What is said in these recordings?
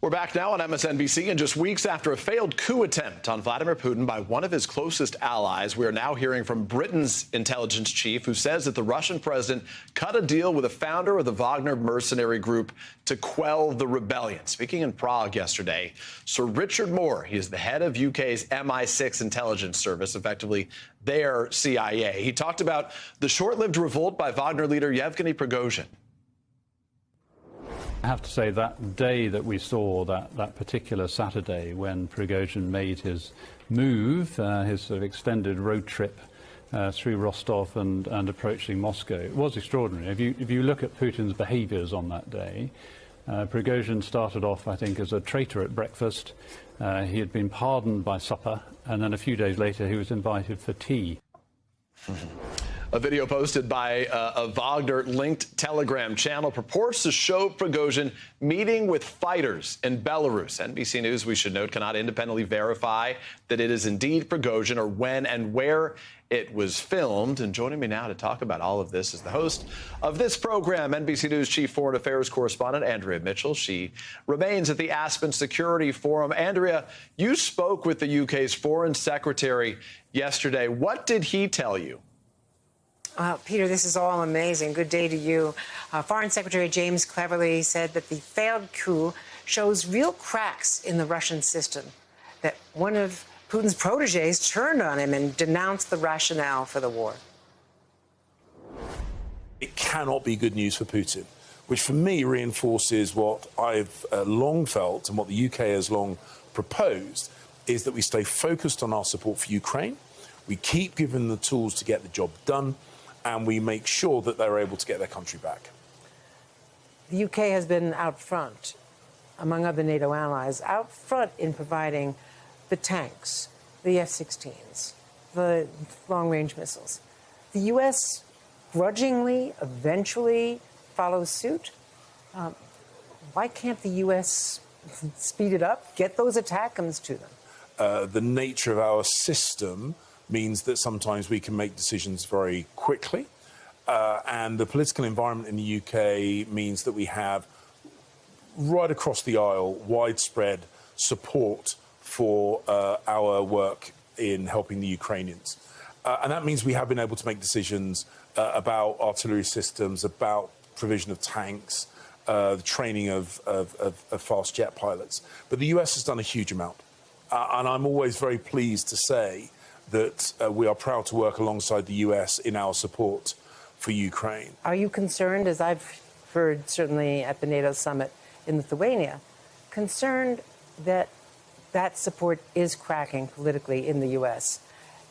We're back now on MSNBC, and just weeks after a failed coup attempt on Vladimir Putin by one of his closest allies, we are now hearing from Britain's intelligence chief, who says that the Russian president cut a deal with a founder of the Wagner mercenary group to quell the rebellion. Speaking in Prague yesterday, Sir Richard Moore, he is the head of UK's MI6 intelligence service, effectively their CIA. He talked about the short-lived revolt by Wagner leader Yevgeny Prigozhin. I have to say that day that we saw, that particular Saturday when Prigozhin made his move, his sort of extended road trip through Rostov and approaching Moscow, it was extraordinary. If you look at Putin's behaviours on that day, Prigozhin started off, I think, as a traitor at breakfast. He had been pardoned by supper, and then a few days later he was invited for tea. A video posted by a Wagner-linked Telegram channel purports to show Prigozhin meeting with fighters in Belarus. NBC News, we should note, cannot independently verify that it is indeed Prigozhin or when and where it was filmed. And joining me now to talk about all of this is the host of this program, NBC News Chief Foreign Affairs Correspondent Andrea Mitchell. She remains at the Aspen Security Forum. Andrea, you spoke with the UK's Foreign Secretary yesterday. What did he tell you? Peter, this is all amazing. Good day to you. Foreign Secretary James Cleverly said that the failed coup shows real cracks in the Russian system, that one of Putin's proteges turned on him and denounced the rationale for the war. It cannot be good news for Putin, which for me reinforces what I've long felt and what the UK has long proposed, is that we stay focused on our support for Ukraine, we keep giving them the tools to get the job done, and we make sure that they're able to get their country back. The UK has been out front, among other NATO allies, out front in providing the tanks, the F-16s, the long-range missiles. The U.S. grudgingly, eventually follows suit. Why can't the U.S. speed it up, get those ATACMS to them? The nature of our system means that sometimes we can make decisions very quickly. And the political environment in the UK means that we have, right across the aisle, widespread support for our work in helping the Ukrainians. And that means we have been able to make decisions about artillery systems, about provision of tanks, the training of fast jet pilots. But the US has done a huge amount. And I'm always very pleased to say that we are proud to work alongside the US in our support for Ukraine. Are you concerned, as I've heard certainly at the NATO summit in Lithuania, concerned that that support is cracking politically in the US,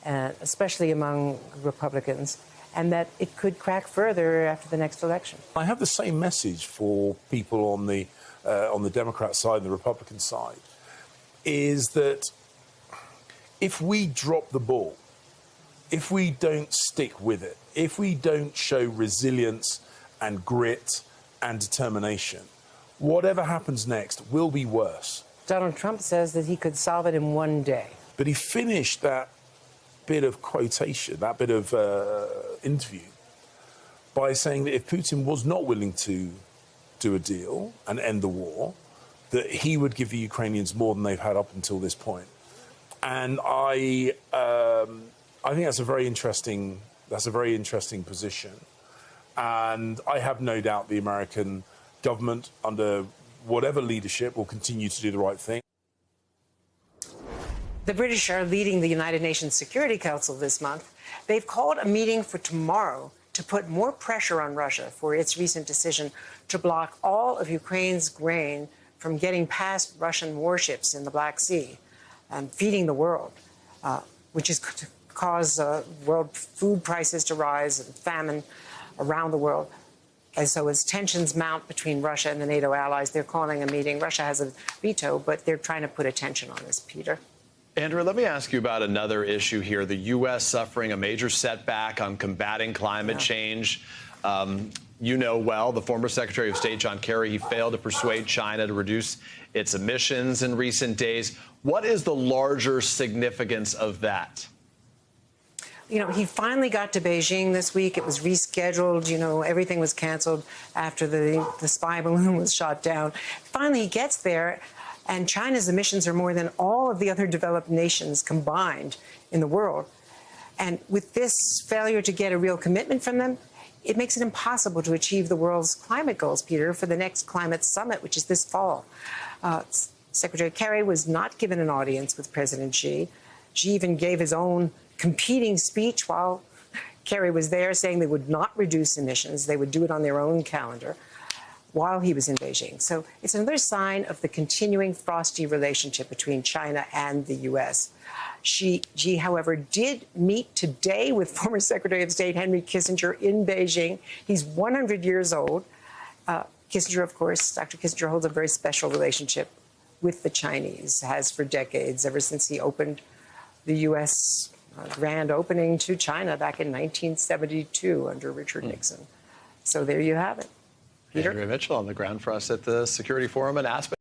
especially among Republicans, and that it could crack further after the next election? I have the same message for people on the Democrat side and the Republican side, is that if we drop the ball, if we don't stick with it, if we don't show resilience and grit and determination, whatever happens next will be worse. Donald Trump says that he could solve it in one day. But he finished that bit of quotation, that bit of interview, by saying that if Putin was not willing to do a deal and end the war, that he would give the Ukrainians more than they've had up until this point. And I think that's a very interesting position. And I have no doubt the American government, under whatever leadership, will continue to do the right thing. The British are leading the United Nations Security Council this month. They've called a meeting for tomorrow to put more pressure on Russia for its recent decision to block all of Ukraine's grain from getting past Russian warships in the Black Sea and feeding the world, which is to cause world food prices to rise and famine around the world. And so as tensions mount between Russia and the NATO allies, they're calling a meeting. Russia has a veto, but they're trying to put attention on this, Peter. Andrew, let me ask you about another issue here. The U.S. suffering a major setback on combating climate change. You know well, the former Secretary of State, John Kerry, he failed to persuade China to reduce its emissions in recent days. What is the larger significance of that? he finally got to Beijing this week. It was rescheduled. Everything was canceled after the spy balloon was shot down. Finally, he gets there, and China's emissions are more than all of the other developed nations combined in the world. And with this failure to get a real commitment from them, it makes it impossible to achieve the world's climate goals, Peter, for the next climate summit, which is this fall. Secretary Kerry was not given an audience with President Xi. Xi even gave his own competing speech while Kerry was there, saying they would not reduce emissions. They would do it on their own calendar while he was in Beijing. So it's another sign of the continuing frosty relationship between China and the U.S. Xi, however, did meet today with former Secretary of State Henry Kissinger in Beijing. He's 100 years old. Kissinger, of course, Dr. Kissinger holds a very special relationship with the Chinese, has for decades, ever since he opened the U.S. Grand opening to China back in 1972 under Richard Nixon. So there you have it. Peter? Andrea Mitchell on the ground for us at the Security Forum in Aspen.